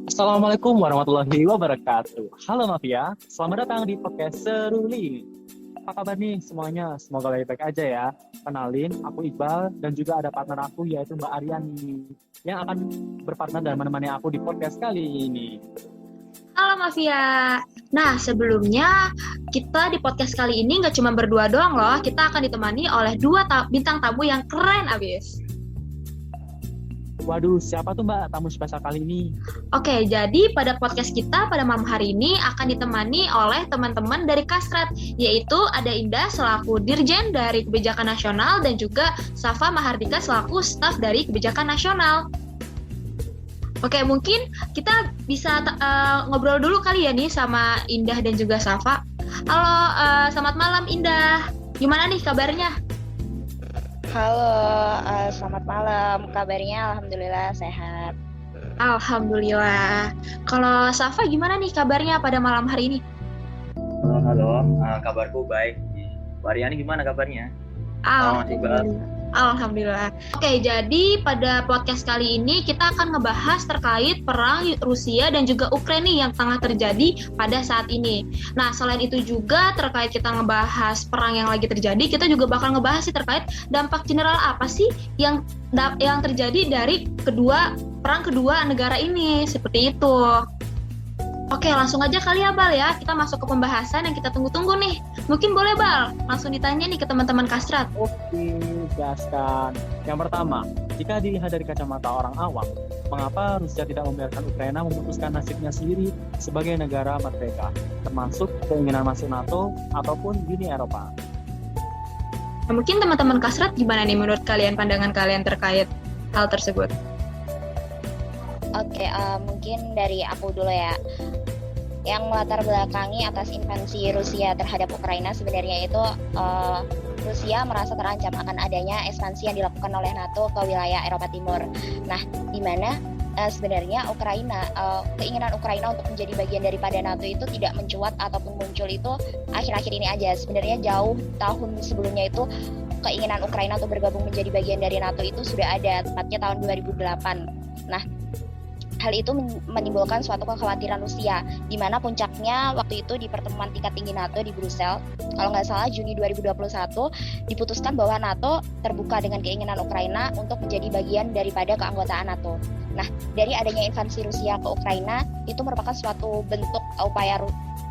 Assalamualaikum warahmatullahi wabarakatuh. Halo Mafia, selamat datang di podcast Seruli. Apa kabar nih semuanya? Semoga baik-baik aja ya. Kenalin, aku Iqbal dan juga ada partner aku yaitu Mbak Aryani yang akan berpartner dan menemani aku di podcast kali ini. Halo Mafia. Nah, sebelumnya kita di podcast kali ini nggak cuma berdua doang loh. Kita akan ditemani oleh dua bintang tamu yang keren abis. Waduh, siapa tuh Mbak tamu spesial kali ini? Oke, jadi pada podcast kita pada malam hari ini akan ditemani oleh teman-teman dari Kastrat, yaitu ada Indah selaku Dirjen dari Kebijakan Nasional dan juga Safa Mahardika selaku staf dari Kebijakan Nasional. Oke, mungkin kita bisa ngobrol dulu kali ya nih sama Indah dan juga Safa. Halo, selamat malam Indah. Gimana nih kabarnya? Halo, selamat malam. Kabarnya alhamdulillah sehat. Alhamdulillah. Kalau Safa gimana nih kabarnya pada malam hari ini? Halo, kabarku baik. Mbak Aryani gimana kabarnya? Alhamdulillah. Oke, jadi pada podcast kali ini kita akan ngebahas terkait perang Rusia dan juga Ukraina yang tengah terjadi pada saat ini. Nah, selain itu juga terkait kita ngebahas perang yang lagi terjadi, kita juga bakal ngebahas sih terkait dampak general apa sih yang terjadi dari perang kedua negara ini, seperti itu. Oke, langsung aja kali ya Bal ya, kita masuk ke pembahasan yang kita tunggu-tunggu nih. Mungkin boleh Bal, langsung ditanya nih ke teman-teman Kastrat. Oke, gaskan. Yang pertama, jika dilihat dari kacamata orang awam, mengapa Rusia tidak membiarkan Ukraina memutuskan nasibnya sendiri sebagai negara merdeka, termasuk keinginan masuk NATO ataupun Uni Eropa? Nah, mungkin teman-teman Kastrat gimana nih menurut kalian, pandangan kalian terkait hal tersebut? Oke, mungkin dari aku dulu ya. Yang melatar belakangi atas invasi Rusia terhadap Ukraina sebenarnya itu Rusia merasa terancam akan adanya ekspansi yang dilakukan oleh NATO ke wilayah Eropa Timur. Nah, di mana sebenarnya keinginan Ukraina untuk menjadi bagian daripada NATO itu tidak mencuat ataupun muncul itu akhir-akhir ini aja. Sebenarnya jauh tahun sebelumnya itu keinginan Ukraina untuk bergabung menjadi bagian dari NATO itu sudah ada, tepatnya tahun 2008. Nah, hal itu menimbulkan suatu kekhawatiran Rusia, di mana puncaknya waktu itu di pertemuan tingkat tinggi NATO di Brussel, kalau nggak salah Juni 2021, diputuskan bahwa NATO terbuka dengan keinginan Ukraina untuk menjadi bagian daripada keanggotaan NATO. Nah, dari adanya invasi Rusia ke Ukraina, itu merupakan suatu bentuk upaya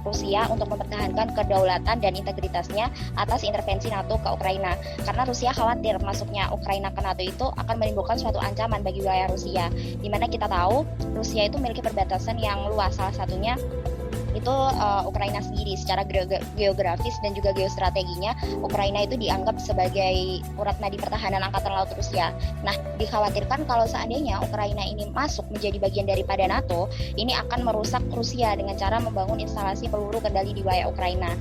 Rusia untuk mempertahankan kedaulatan dan integritasnya atas intervensi NATO ke Ukraina. Karena Rusia khawatir masuknya Ukraina ke NATO itu akan menimbulkan suatu ancaman bagi wilayah Rusia. Di mana kita tahu Rusia itu memiliki perbatasan yang luas, salah satunya itu Ukraina sendiri. Secara geografis dan juga geostrateginya, Ukraina itu dianggap sebagai urat nadi pertahanan Angkatan Laut Rusia. Nah, dikhawatirkan kalau seandainya Ukraina ini masuk menjadi bagian daripada NATO, ini akan merusak Rusia dengan cara membangun instalasi peluru kendali di wilayah Ukraina.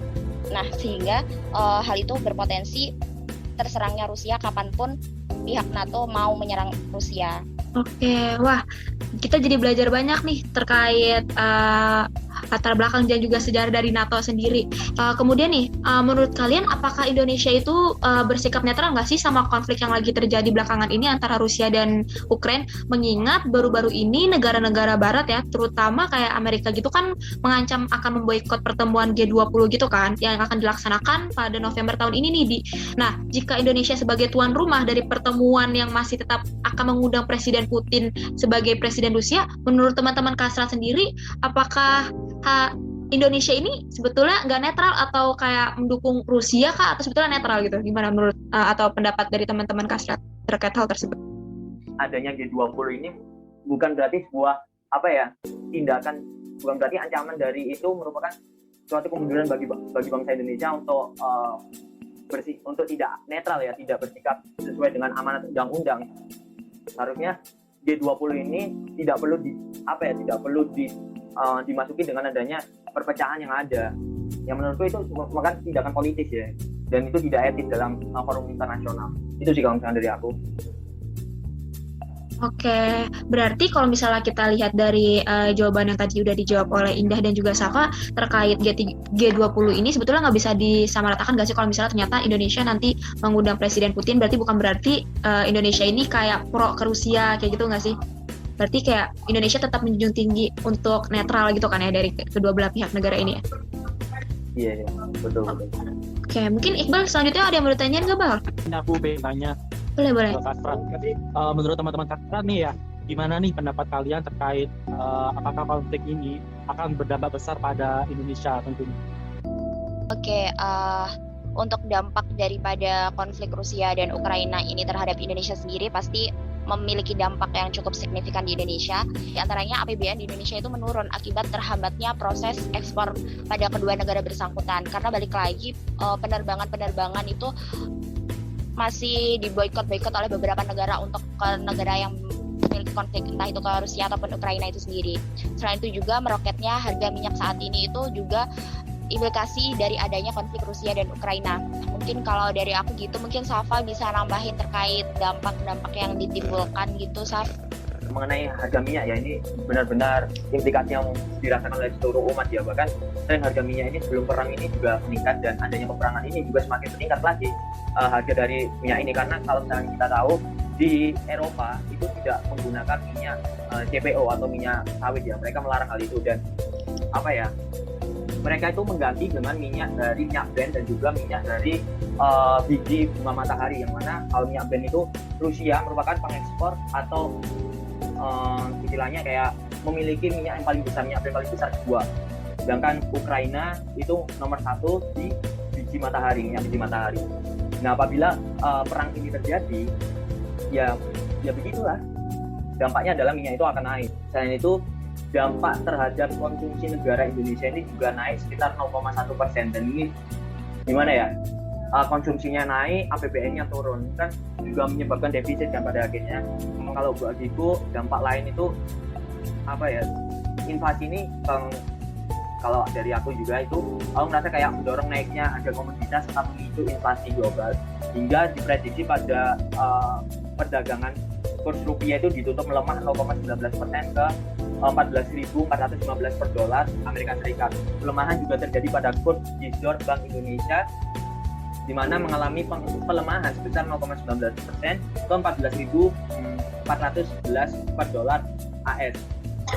Nah, sehingga hal itu berpotensi terserangnya Rusia kapanpun pihak NATO mau menyerang Rusia. Oke, wah, kita jadi belajar banyak nih terkait latar belakang dan juga sejarah dari NATO sendiri. Kemudian nih, menurut kalian apakah Indonesia itu bersikap netral nggak sih sama konflik yang lagi terjadi belakangan ini antara Rusia dan Ukraina? Mengingat baru-baru ini negara-negara Barat ya, terutama kayak Amerika gitu kan mengancam akan memboikot pertemuan G20 gitu kan, yang akan dilaksanakan pada November tahun ini nih. Nah, jika Indonesia sebagai tuan rumah dari pertemuan yang masih tetap akan mengundang Presiden Putin sebagai Presiden Rusia, menurut teman-teman Kastrat sendiri, apakah Indonesia ini sebetulnya nggak netral atau kayak mendukung Rusia kah, atau sebetulnya netral gitu? Gimana menurut atau pendapat dari teman-teman Kastrat terkait hal tersebut? Adanya G20 ini bukan berarti sebuah tindakan, bukan berarti ancaman dari itu merupakan suatu kemunduran bagi bangsa Indonesia untuk tidak netral ya, tidak bersikap sesuai dengan amanat undang-undang. Harusnya G20 ini tidak perlu dimasuki dengan adanya perpecahan yang ada. Yang menurutku itu merupakan tindakan politis ya, dan itu tidak etis dalam forum internasional. Itu sih kalau misalnya dari aku. Oke, berarti kalau misalnya kita lihat dari jawaban yang tadi udah dijawab oleh Indah dan juga Safa terkait G20 ini sebetulnya nggak bisa disamaratakan nggak sih kalau misalnya ternyata Indonesia nanti mengundang Presiden Putin, berarti bukan berarti Indonesia ini kayak pro ke Rusia kayak gitu nggak sih? Berarti kayak Indonesia tetap menjunjung tinggi untuk netral gitu kan ya dari kedua belah pihak negara ini ya. Iya, betul. Oke, mungkin Iqbal selanjutnya ada yang mau ditanyain nggak, Bal? Ini aku pengen tanya Boleh. ke Kak Fran. Jadi menurut teman-teman Kak Fran nih ya, gimana nih pendapat kalian terkait apakah konflik ini akan berdampak besar pada Indonesia tentunya? Oke, untuk dampak daripada konflik Rusia dan Ukraina ini terhadap Indonesia sendiri pasti memiliki dampak yang cukup signifikan di Indonesia. Di antaranya APBN di Indonesia itu menurun akibat terhambatnya proses ekspor pada kedua negara bersangkutan. Karena balik lagi penerbangan itu masih diboikot oleh beberapa negara untuk ke negara yang memiliki konflik, entah itu ke Rusia ataupun Ukraina itu sendiri. Selain itu juga meroketnya harga minyak saat ini itu juga implikasi dari adanya konflik Rusia dan Ukraina. Mungkin kalau dari aku gitu, mungkin Safa bisa nambahin terkait dampak-dampak yang ditimbulkan gitu, Saf. Mengenai harga minyak ya, ini benar-benar implikasi yang dirasakan oleh seluruh umat ya. Bahkan tren harga minyak ini sebelum perang ini juga meningkat, dan adanya peperangan ini juga semakin meningkat lagi harga dari minyak ini. Karena kalau misalnya kita tahu di Eropa itu tidak menggunakan minyak CPO atau minyak sawit ya, mereka melarang hal itu. Dan mereka itu mengganti dengan minyak dari minyak Brent dan juga minyak dari biji bunga matahari, yang mana kalau minyak Brent itu Rusia merupakan pengekspor atau istilahnya kayak memiliki minyak yang paling besar, minyak Brent paling besar kedua. Sedangkan Ukraina itu nomor 1 di biji matahari, minyak biji matahari. Nah, apabila perang ini terjadi, ya begitulah. Dampaknya adalah minyak itu akan naik. Selain itu, dampak terhadap konsumsi negara Indonesia ini juga naik sekitar 0,1%. Dan ini gimana ya, konsumsinya naik, APBN-nya turun, kan juga menyebabkan defisit kan pada akhirnya. Kalau bagiku dampak lain itu inflasi ini kalau dari aku juga itu aku merasa kayak mendorong naiknya harga komoditas serta memicu inflasi global, hingga diprediksi pada perdagangan kurs rupiah itu ditutup melemah 0,19% ke 14.415 per dolar Amerika Serikat. Pelemahan juga terjadi pada kurs GISDOR Bank Indonesia, di mana mengalami pelemahan sebesar 0,19% ke 14.411 per dolar AS.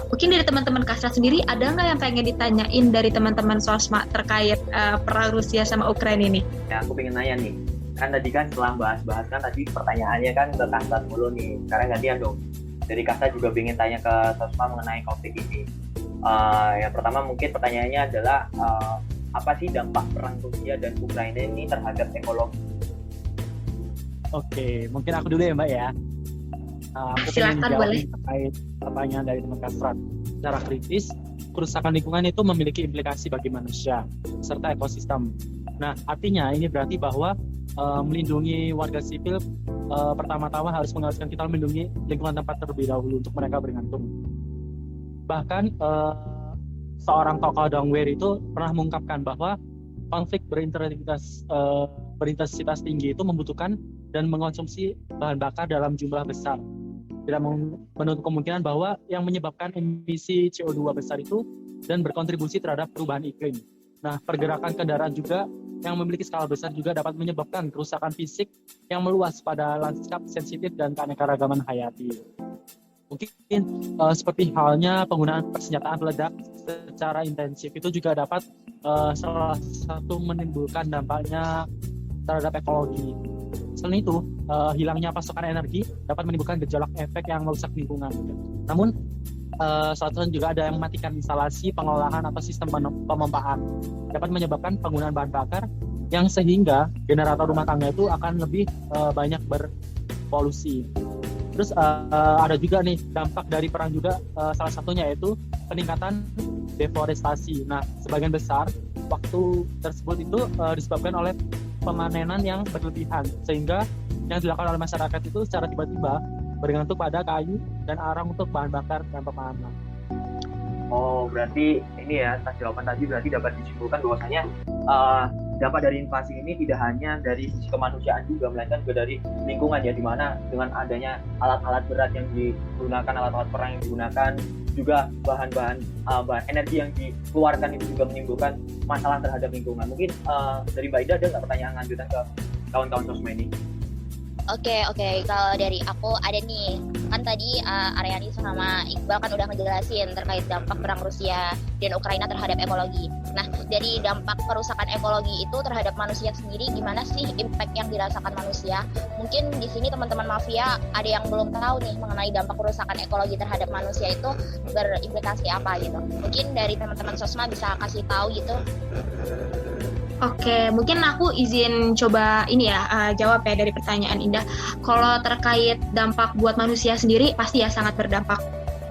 Mungkin dari teman-teman Kasra sendiri ada nggak yang pengen ditanyain dari teman-teman Sosma terkait perang Rusia sama Ukraina ini? Ya, aku pengen nanya nih. Kan tadi kan setelah bahas-bahas kan tadi pertanyaannya kan ke Kasra dulu nih. Sekarang gantian dong. Dari Kasra juga pengen tanya ke Sosma mengenai konflik ini. Yang pertama mungkin pertanyaannya adalah apa sih dampak perang Rusia dan Ukraina ini terhadap ekologi? Oke, mungkin aku dulu ya Mbak ya. Aku pengen Silakan, jawab boleh. terkait pertanyaan dari teman Kasrat. Secara kritis, kerusakan lingkungan itu memiliki implikasi bagi manusia serta ekosistem. Nah, artinya ini berarti bahwa melindungi warga sipil pertama-tama harus mengharuskan kita melindungi lingkungan tempat terlebih dahulu untuk mereka bergantung. Bahkan seorang tokoh Dongwei itu pernah mengungkapkan bahwa konflik berintensitas tinggi itu membutuhkan dan mengonsumsi bahan bakar dalam jumlah besar. Tidak menutup kemungkinan bahwa yang menyebabkan emisi CO2 besar itu dan berkontribusi terhadap perubahan iklim. Nah, pergerakan kendaraan juga yang memiliki skala besar juga dapat menyebabkan kerusakan fisik yang meluas pada lanskap sensitif dan keanekaragaman hayati. Mungkin seperti halnya penggunaan persenjataan peledak secara intensif itu juga dapat salah satu menimbulkan dampaknya terhadap ekologi. Selain itu, hilangnya pasokan energi dapat menimbulkan gejolak efek yang merusak lingkungan. Namun, salah satu juga ada yang mematikan instalasi pengolahan atau sistem pemompaan. Dapat menyebabkan penggunaan bahan bakar yang sehingga generator rumah tangga itu akan lebih banyak berpolusi. Terus ada juga nih dampak dari perang juga, salah satunya yaitu peningkatan deforestasi. Nah, sebagian besar waktu tersebut itu disebabkan oleh pemanenan yang berlebihan, sehingga yang dilakukan oleh masyarakat itu secara tiba-tiba bergantung pada kayu dan arang untuk bahan bakar dan pemanas. Oh, berarti ini ya, atas jawaban tadi berarti dapat disimpulkan bahwasanya dampak dari invasi ini tidak hanya dari sisi kemanusiaan juga, melainkan juga dari lingkungan ya, dimana dengan adanya alat-alat berat yang digunakan, alat-alat perang yang digunakan, juga bahan-bahan energi yang dikeluarkan itu juga menimbulkan masalah terhadap lingkungan. Mungkin dari Mbak Ida ada nggak pertanyaan lanjutan ke kawan-kawan Sosma ini? Oke. Kalau dari aku ada nih, kan tadi Aryani sama Iqbal kan udah ngejelasin terkait dampak perang Rusia dan Ukraina terhadap ekologi. Nah, dari dampak kerusakan ekologi itu terhadap manusia sendiri, gimana sih impact yang dirasakan manusia? Mungkin di sini teman-teman mafia ada yang belum tahu nih mengenai dampak kerusakan ekologi terhadap manusia itu berimplikasi apa gitu. Mungkin dari teman-teman Sosma bisa kasih tahu gitu. Oke, mungkin aku izin coba ini ya, jawab ya dari pertanyaan Indah. Kalau terkait dampak buat manusia sendiri, pasti ya sangat berdampak.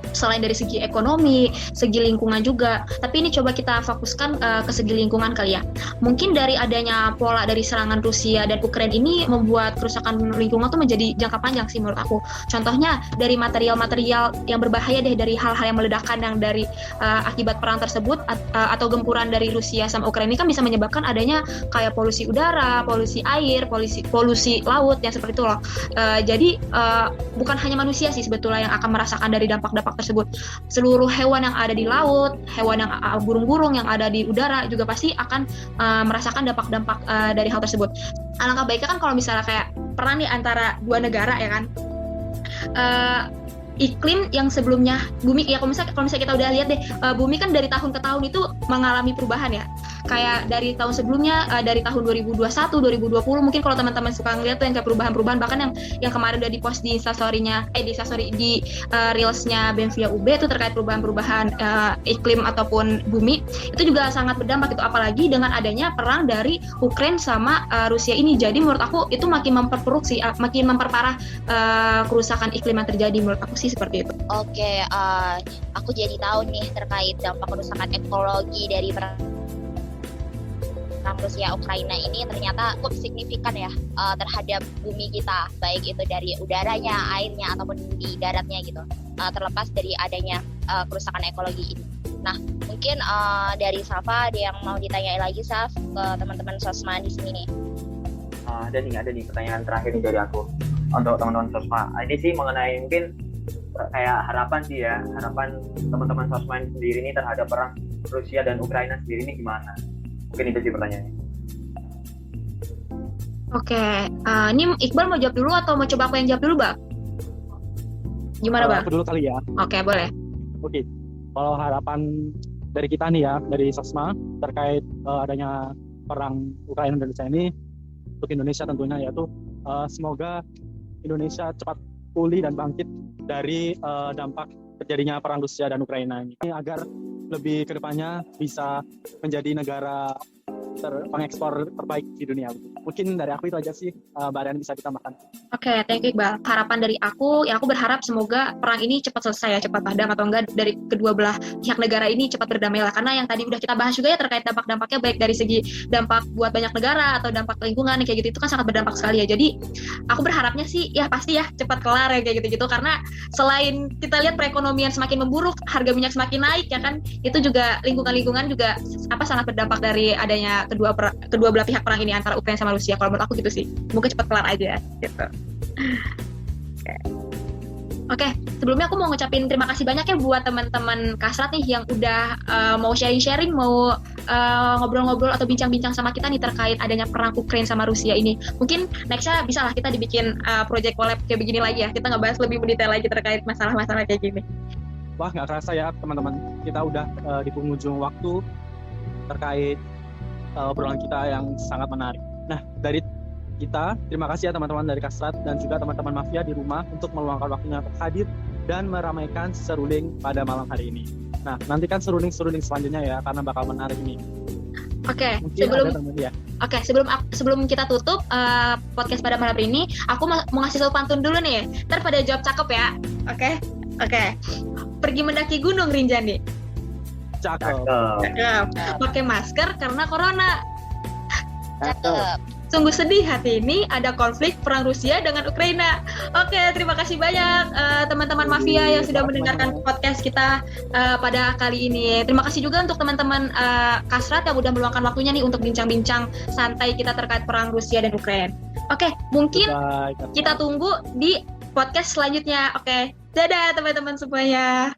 Selain dari segi ekonomi, segi lingkungan juga. Tapi ini coba kita fokuskan ke segi lingkungan kali ya. Mungkin dari adanya pola dari serangan Rusia dan Ukraina ini membuat kerusakan lingkungan tuh menjadi jangka panjang sih menurut aku. Contohnya dari material-material yang berbahaya deh, dari hal-hal yang meledakan yang dari akibat perang tersebut atau gempuran dari Rusia sama Ukraina ini kan bisa menyebabkan adanya kayak polusi udara, polusi air, polusi laut yang seperti itu loh. Jadi bukan hanya manusia sih sebetulnya yang akan merasakan dari dampak-dampak tersebut. Seluruh hewan yang ada di laut, hewan yang burung-burung yang ada di udara juga pasti akan merasakan dampak-dampak dari hal tersebut. Alangkah baiknya kan kalau misalnya kayak perang nih antara dua negara ya kan, iklim yang sebelumnya bumi ya kalau misalnya kita udah lihat deh, bumi kan dari tahun ke tahun itu mengalami perubahan ya. Kayak dari tahun sebelumnya, dari tahun 2021, 2020 mungkin kalau teman-teman suka ngeliat tuh yang kayak perubahan-perubahan, bahkan yang kemarin udah di-post di Reels-nya Benvia UB itu terkait perubahan-perubahan iklim ataupun bumi, itu juga sangat berdampak itu, apalagi dengan adanya perang dari Ukraina sama Rusia ini. Jadi menurut aku itu makin memperparah kerusakan iklim yang terjadi, menurut aku sih seperti itu. Oke, aku jadi tahu nih terkait dampak kerusakan ekologi dari perang Rusia Ukraina ini ternyata cukup signifikan ya terhadap bumi kita, baik itu dari udaranya, airnya ataupun di daratnya gitu. Terlepas dari adanya kerusakan ekologi ini. Nah, mungkin dari Safa ada yang mau ditanyain lagi, Saf, ke teman-teman Sosma di sini nih. Ada nih pertanyaan terakhir nih dari aku untuk teman-teman Sosma. Ini sih mengenai mungkin kayak harapan teman-teman Sosma sendiri ini terhadap perang Rusia dan Ukraina sendiri ini gimana? Mungkin itu sih pertanyaannya. Oke, ini Iqbal mau jawab dulu atau mau coba aku yang jawab dulu, Bang? Gimana, Bang? Aku dulu kali ya. Oke, boleh. Oke. Kalau harapan dari kita nih ya, dari Sosma terkait adanya perang Ukraina dan Rusia ini untuk Indonesia tentunya, yaitu semoga Indonesia cepat pulih dan bangkit dari dampak terjadinya perang Rusia dan Ukraina ini, agar lebih kedepannya bisa menjadi negara pengekspor terbaik di dunia. Mungkin dari aku itu aja sih, Mbak Ariani bisa ditambahkan. Oke, thank you Iqbal. Harapan dari aku, ya aku berharap semoga perang ini cepat selesai ya, cepat padam atau enggak dari kedua belah pihak negara ini cepat berdamai lah. Karena yang tadi udah kita bahas juga ya terkait dampak-dampaknya, baik dari segi dampak buat banyak negara atau dampak lingkungan kayak gitu, itu kan sangat berdampak sekali ya. Jadi aku berharapnya sih ya pasti ya cepat kelar ya kayak gitu-gitu, karena selain kita lihat perekonomian semakin memburuk, harga minyak semakin naik ya kan, itu juga lingkungan juga sangat berdampak dari adanya kedua belah pihak perang ini antara Ukraina sama Rusia. Kalau menurut aku gitu sih, semoga cepat kelar aja gitu. Oke, sebelumnya aku mau ngucapin terima kasih banyak ya buat teman-teman Kasrat nih yang udah mau sharing-sharing, mau ngobrol-ngobrol atau bincang-bincang sama kita nih terkait adanya perang Ukraina sama Rusia ini. Mungkin nextnya bisa lah kita dibikin project collab kayak begini lagi ya, kita ngebahas lebih mendetail lagi terkait masalah-masalah kayak gini. Wah, nggak kerasa ya teman-teman, kita udah di penghujung waktu terkait obrolan kita yang sangat menarik. Nah, dari kita, terima kasih ya teman-teman dari Kasrat dan juga teman-teman Mafia di rumah untuk meluangkan waktunya untuk hadir dan meramaikan seruling pada malam hari ini. Nah, nantikan seruling-seruling selanjutnya ya, karena bakal menarik ini. Oke, sebelum kita tutup podcast pada malam ini, aku mau ngasih tahu pantun dulu nih. Ntar pada jawab cakep ya. Oke. Pergi mendaki gunung Rinjani. Cakep. Pakai masker karena corona. Cakep. Sungguh sedih hati ini ada konflik perang Rusia dengan Ukraina. Oke, terima kasih banyak teman-teman Mafia yang sudah mendengarkan podcast kita pada kali ini. Terima kasih juga untuk teman-teman Kasrat yang udah meluangkan waktunya nih untuk bincang-bincang santai kita terkait perang Rusia dan Ukraina. Oke, mungkin kita tunggu di podcast selanjutnya. Oke, dadah teman-teman semuanya.